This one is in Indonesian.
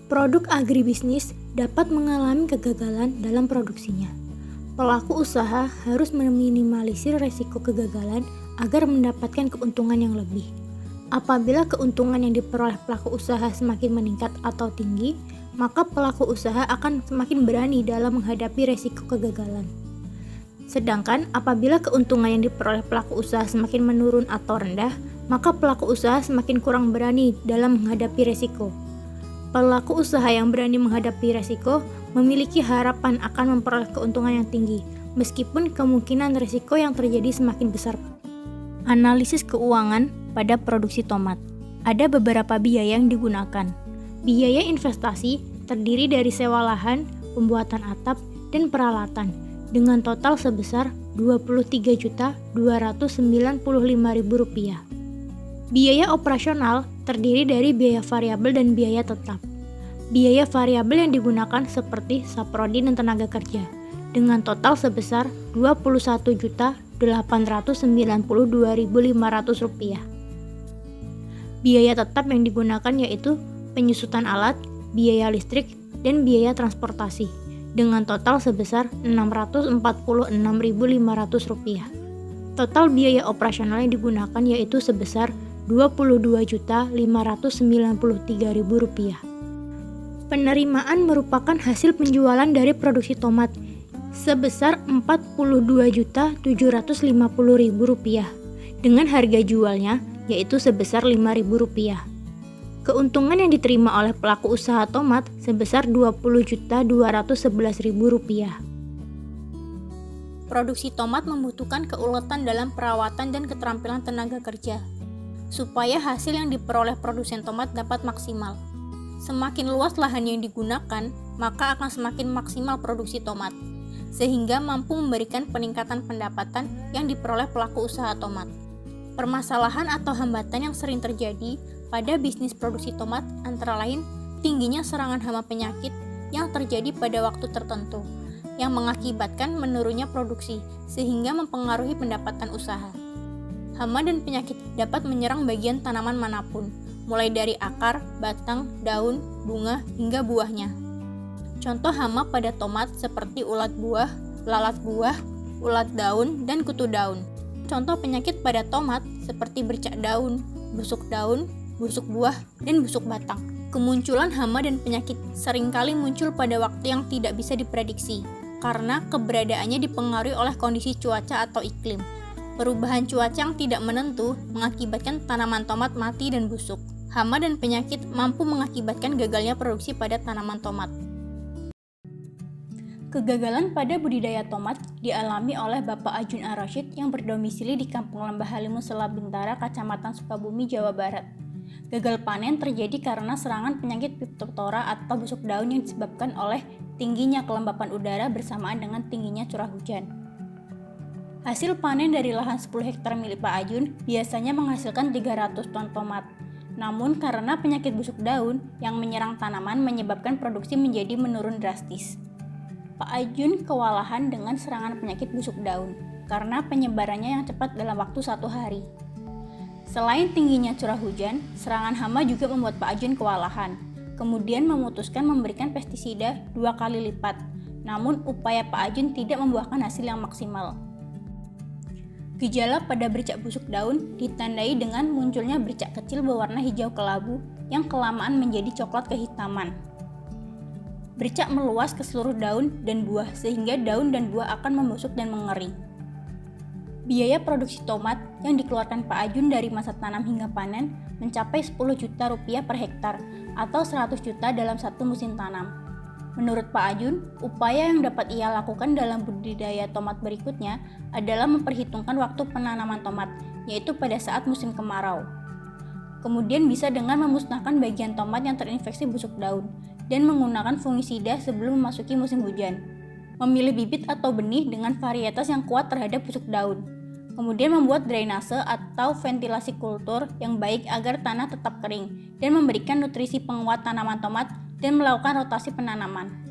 Produk agribisnis dapat mengalami kegagalan dalam produksinya. Pelaku usaha harus meminimalisir resiko kegagalan agar mendapatkan keuntungan yang lebih. Apabila keuntungan yang diperoleh pelaku usaha semakin meningkat atau tinggi, maka pelaku usaha akan semakin berani dalam menghadapi resiko kegagalan. Sedangkan apabila keuntungan yang diperoleh pelaku usaha semakin menurun atau rendah, maka pelaku usaha semakin kurang berani dalam menghadapi resiko. Pelaku usaha yang berani menghadapi resiko memiliki harapan akan memperoleh keuntungan yang tinggi, meskipun kemungkinan resiko yang terjadi semakin besar. Analisis keuangan pada produksi tomat. Ada beberapa biaya yang digunakan. Biaya investasi terdiri dari sewa lahan, pembuatan atap, dan peralatan, dengan total sebesar Rp23.295.000. Biaya operasional terdiri dari biaya variabel dan biaya tetap. Biaya variabel yang digunakan seperti saprodi dan tenaga kerja, dengan total sebesar Rp21.892.500. Biaya tetap yang digunakan yaitu penyusutan alat, biaya listrik, dan biaya transportasi, dengan total sebesar Rp646.500. Total biaya operasional yang digunakan yaitu sebesar Rp22.593.000. Penerimaan merupakan hasil penjualan dari produksi tomat sebesar Rp42.750.000 dengan harga jualnya yaitu sebesar Rp5.000. Keuntungan yang diterima oleh pelaku usaha tomat sebesar Rp20.211.000. Produksi tomat membutuhkan keuletan dalam perawatan dan keterampilan tenaga kerja, supaya hasil yang diperoleh produsen tomat dapat maksimal. Semakin luas lahan yang digunakan, maka akan semakin maksimal produksi tomat, sehingga mampu memberikan peningkatan pendapatan yang diperoleh pelaku usaha tomat. Permasalahan atau hambatan yang sering terjadi pada bisnis produksi tomat antara lain tingginya serangan hama penyakit yang terjadi pada waktu tertentu, yang mengakibatkan menurunnya produksi, sehingga mempengaruhi pendapatan usaha. Hama dan penyakit dapat menyerang bagian tanaman manapun, mulai dari akar, batang, daun, bunga, hingga buahnya. Contoh hama pada tomat seperti ulat buah, lalat buah, ulat daun, dan kutu daun. Contoh penyakit pada tomat seperti bercak daun, busuk buah, dan busuk batang. Kemunculan hama dan penyakit seringkali muncul pada waktu yang tidak bisa diprediksi, karena keberadaannya dipengaruhi oleh kondisi cuaca atau iklim. Perubahan cuaca yang tidak menentu mengakibatkan tanaman tomat mati dan busuk. Hama dan penyakit mampu mengakibatkan gagalnya produksi pada tanaman tomat. Kegagalan pada budidaya tomat dialami oleh Bapak Ajun Ar-Rasyid yang berdomisili di Kampung Lembah Halimun Sela Bintara, Kecamatan Sukabumi, Jawa Barat. Gagal panen terjadi karena serangan penyakit Phytophthora atau busuk daun yang disebabkan oleh tingginya kelembapan udara bersamaan dengan tingginya curah hujan. Hasil panen dari lahan 10 hektar milik Pak Ajun biasanya menghasilkan 300 ton tomat. Namun karena penyakit busuk daun yang menyerang tanaman menyebabkan produksi menjadi menurun drastis. Pak Ajun kewalahan dengan serangan penyakit busuk daun karena penyebarannya yang cepat dalam waktu 1 hari. Selain tingginya curah hujan, serangan hama juga membuat Pak Ajun kewalahan. Kemudian memutuskan memberikan pestisida 2 kali lipat. Namun upaya Pak Ajun tidak membuahkan hasil yang maksimal. Gejala pada bercak busuk daun ditandai dengan munculnya bercak kecil berwarna hijau kelabu yang kelamaan menjadi coklat kehitaman. Bercak meluas ke seluruh daun dan buah sehingga daun dan buah akan membusuk dan mengering. Biaya produksi tomat yang dikeluarkan Pak Ajun dari masa tanam hingga panen mencapai Rp10 juta per hektar atau Rp100 juta dalam satu musim tanam. Menurut Pak Ajun, upaya yang dapat ia lakukan dalam budidaya tomat berikutnya adalah memperhitungkan waktu penanaman tomat, yaitu pada saat musim kemarau. Kemudian bisa dengan memusnahkan bagian tomat yang terinfeksi busuk daun dan menggunakan fungisida sebelum memasuki musim hujan. Memilih bibit atau benih dengan varietas yang kuat terhadap busuk daun. Kemudian membuat drainase atau ventilasi kultur yang baik agar tanah tetap kering dan memberikan nutrisi penguat tanaman tomat dan melakukan rotasi penanaman.